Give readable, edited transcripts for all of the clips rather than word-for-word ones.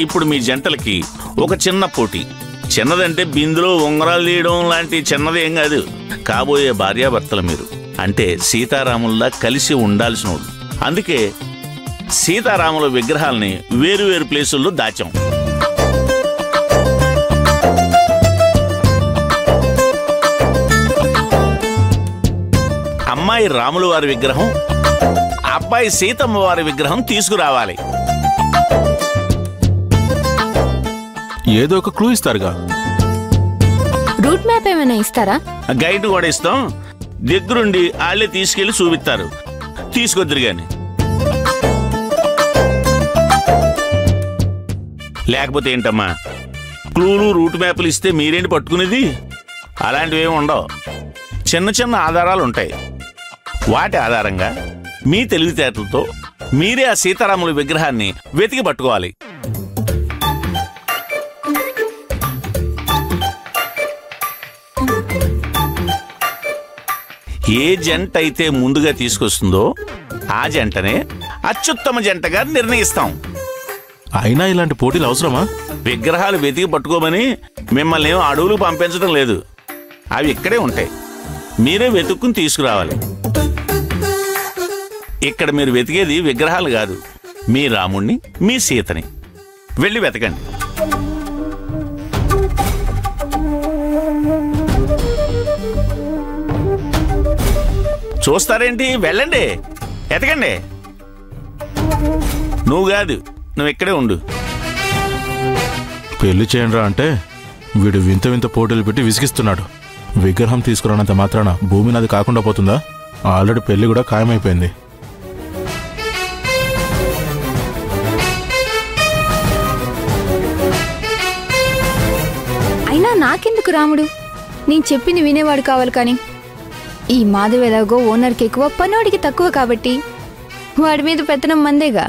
ఇప్పుడు మీ జంటలకి ఒక చిన్న పోటీ. చిన్నదంటే బిందులో ఉంగరాలు తీయడం లాంటి చిన్నది ఏం కాదు. కాబోయే భార్యాభర్తలు మీరు, అంటే సీతారాముల్లా కలిసి ఉండాల్సిన వాళ్ళు. అందుకే సీతారాముల విగ్రహాలని వేరు వేరు ప్లేసుల్లో దాచాం. అమ్మాయి రాముల వారి విగ్రహం, అబ్బాయి సీతమ్మ వారి విగ్రహం తీసుకురావాలి. ఏదో ఒక క్లూ ఇస్తారుగా. రూట్ మ్యాప్ ఏమైనా ఇస్తారా? గైడ్ కూడా ఇస్తాం. దగ్గరుండి వాళ్ళే తీసుకెళ్లి చూపిస్తారు. తీసుకొద్దురు గాని. లేకపోతే ఏంటమ్మా, క్లూలు రూట్ మ్యాప్లు ఇస్తే మీరేంటి పట్టుకునేది? అలాంటివి ఏమి ఉండవు. చిన్న చిన్న ఆధారాలు ఉంటాయి. వాటి ఆధారంగా మీ తెలివితేటలతో మీరే ఆ సీతారాముల విగ్రహాన్ని వెతికి పట్టుకోవాలి. ఏ జంట అయితే ముందుగా తీసుకొస్తుందో ఆ జంటనే అత్యుత్తమ జంటగా నిర్ణయిస్తాం. అయినా ఇలాంటి పోటీలు అవసరమా? విగ్రహాలు వెతికి పట్టుకోమని మిమ్మల్ని ఏం అడవులకు పంపించడం లేదు. అవి ఇక్కడే ఉంటాయి. మీరే వెతుక్కుని తీసుకురావాలి. ఇక్కడ మీరు వెతికేది విగ్రహాలు కాదు, మీ రాముణ్ణి, మీ సీతని. వెళ్ళి వెతకండి. చూస్తారేంటి? వెళ్ళండి, ఎతకండి. నువ్వు కాదు, నువ్వు ఇక్కడే ఉండు. పెళ్లి చేయండి అంటే వీడు వింత వింత పోటీలు పెట్టి విసిగిస్తున్నాడు. విగ్రహం తీసుకురానంత మాత్రాన భూమి నాది కాకుండా పోతుందా? ఆల్రెడీ పెళ్లి కూడా ఖాయమైపోయింది. అయినా నాకెందుకు రాముడు? నేను చెప్పింది వినేవాడు కావాలి. కానీ ఈ మాధవ్ ఎలాగో ఓనర్కి ఎక్కువ, పనోడికి తక్కువ కాబట్టి వాడి మీద పెత్తనం మందేగా.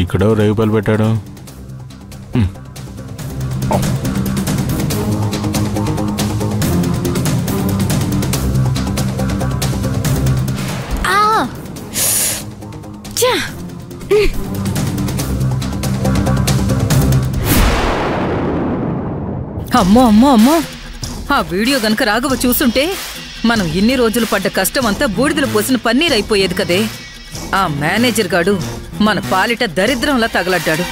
ఇక్కడ రేగుపల్లి పెట్టాడు. అమ్మో అమ్మో అమ్మో, ఆ వీడియో గనక రాఘవ చూసుంటే మనం ఇన్ని రోజులు పడ్డ కష్టమంతా బూడిదలు పోసిన పన్నీర్ అయిపోయేది కదే. ఆ మేనేజర్ గాడు మన పాలిట దరిద్రంలా తగలడ్డాడు.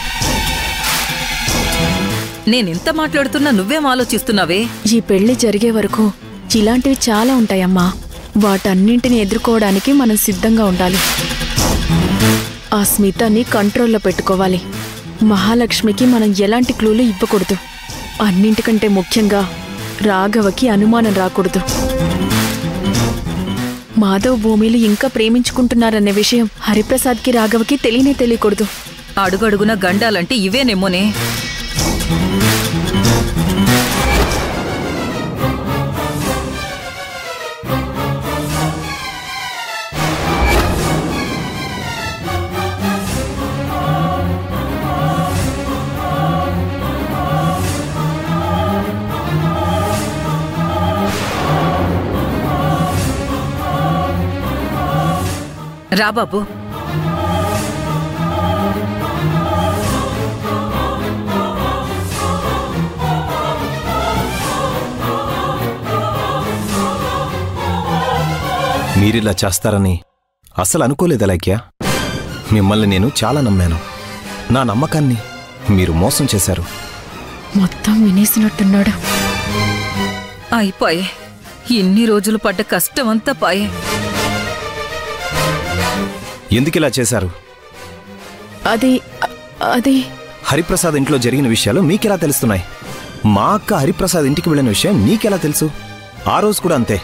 నేనింత మాట్లాడుతున్నా నువ్వేం ఆలోచిస్తున్నావే? ఈ పెళ్లి జరిగే వరకు ఇలాంటివి చాలా ఉంటాయమ్మా. వాటన్నింటిని ఎదుర్కోవడానికి మనం సిద్ధంగా ఉండాలి. ఆ స్మితని కంట్రోల్లో పెట్టుకోవాలి. మహాలక్ష్మికి మనం ఎలాంటి క్లూలు ఇవ్వకూడదు. అన్నింటికంటే ముఖ్యంగా రాఘవకి అనుమానం రాకూడదు. మాధవ్ భూమిలు ఇంకా ప్రేమించుకుంటున్నారనే విషయం హరిప్రసాద్కి రాఘవకి తెలియకూడదు. అడుగడుగున గండాలంటే ఇవేనేమోనే. రా బాబు. మీరిలా చేస్తారని అసలు అనుకోలేదు లైక్యా. మిమ్మల్ని నేను చాలా నమ్మాను. నా నమ్మకాన్ని మీరు మోసం చేశారు. మొత్తం వినేసినట్టున్నాడు. అయిపోయే, ఇన్ని రోజులు పడ్డ కష్టమంతా పాయే. ఎందుకిలా చేశారు? అది హరిప్రసాద్ ఇంట్లో జరిగిన విషయాలు మీకెలా తెలుస్తున్నాయి? మా అక్క హరిప్రసాద్ ఇంటికి వెళ్ళిన విషయం నీకెలా తెలుసు? ఆ రోజు కూడా అంతే.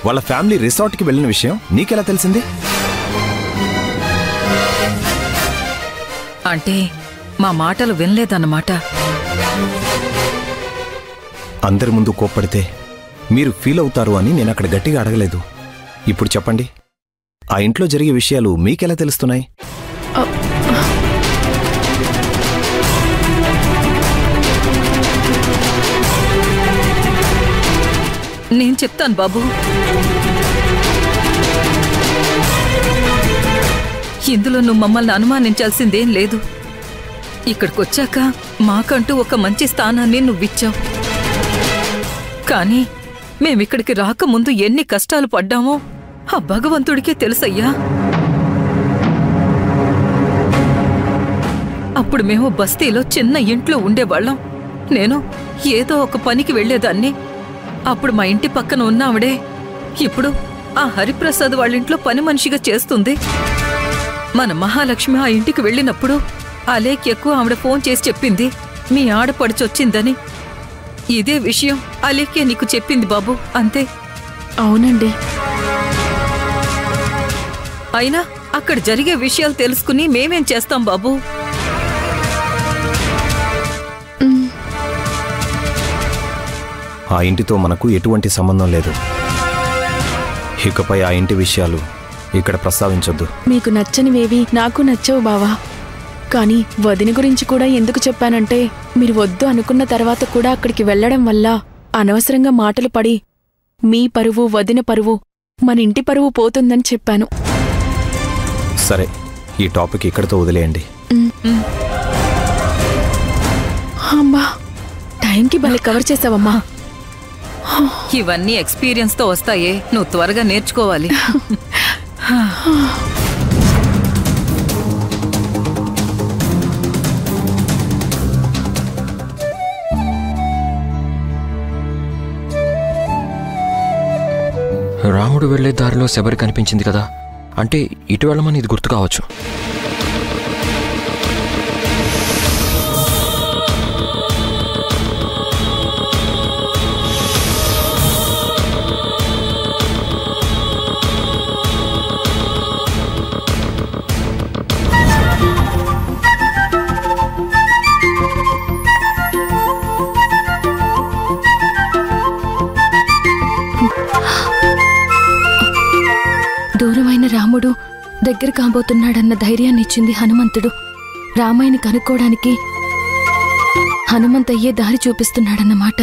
వాళ్ళ ఫ్యామిలీ రిసార్ట్కి వెళ్ళిన విషయం నీకెలా తెలిసింది? అంటే మా మాటలు వినలేదన్నమాట. అందరి ముందు కోప్పడితే మీరు ఫీల్ అవుతారు అని నేను అక్కడ గట్టిగా అడగలేదు. ఇప్పుడు చెప్పండి, ఆ ఇంట్లో జరిగే విషయాలు మీకెలా తెలుస్తున్నాయి? చెప్తాను బాబు. ఇందులో నువ్వు మమ్మల్ని అనుమానించాల్సిందేం లేదు. ఇక్కడికొచ్చాక మాకంటూ ఒక మంచి స్థానాన్ని నువ్విచ్చావు. కానీ మేమిక్కడికి రాకముందు ఎన్ని కష్టాలు పడ్డామో ఆ భగవంతుడికే తెలుసయ్యా. అప్పుడు మేము బస్తీలో చిన్న ఇంట్లో ఉండేవాళ్ళం. నేను ఏదో ఒక పనికి వెళ్లేదాన్ని. అప్పుడు మా ఇంటి పక్కన ఉన్నావిడే ఇప్పుడు ఆ హరిప్రసాద్ వాళ్ళింట్లో పని మనిషిగా చేస్తుంది. మన మహాలక్ష్మి ఆ ఇంటికి వెళ్ళినప్పుడు అలేఖ్యకు ఆవిడ ఫోన్ చేసి చెప్పింది మీ ఆడపడిచొచ్చిందని. ఇదే విషయం అలేఖ్య నీకు చెప్పింది బాబు, అంతే. అవునండి. అయినా అక్కడ జరిగే విషయాలు తెలుసుకుని మేమేం చేస్తాం బాబు? ఆ ఇంటితో మనకు ఎటువంటి సంబంధం లేదు. ఇకపై ఆ ఇంటి విషయాలు ఇక్కడ ప్రస్తావించొద్దు. మీకు నచ్చనివేవి నాకు నచ్చవు బావా. కానీ వదిన గురించి కూడా ఎందుకు చెప్పానంటే మీరు వద్దు అనుకున్న తర్వాత కూడా అక్కడికి వెళ్లడం వల్ల అనవసరంగా మాటలు పడి మీ పరువు, వదిన పరువు, మన ఇంటి పరువు పోతుందని చెప్పాను. సరే, ఈ టాపిక్ ఇక్కడితో వదిలేయండి. అమ్మా, టైంకి భలే కవర్ చేసావమ్మా. ఇవన్నీ ఎక్స్పీరియన్స్ తో వస్తాయే, నువ్వు త్వరగా నేర్చుకోవాలి. రాముడు వెళ్లే దారిలో శబరి కనిపించింది కదా, అంటే ఇటు వెళ్ళమని ఇది గుర్తు కావచ్చు. దూరమైన రాముడు దగ్గర కాబోతున్నాడన్న ధైర్యాన్నిచ్చింది హనుమంతుడు. రామాయణి కనుక్కోవడానికి హనుమంతయ్యే దారి చూపిస్తున్నాడన్నమాట.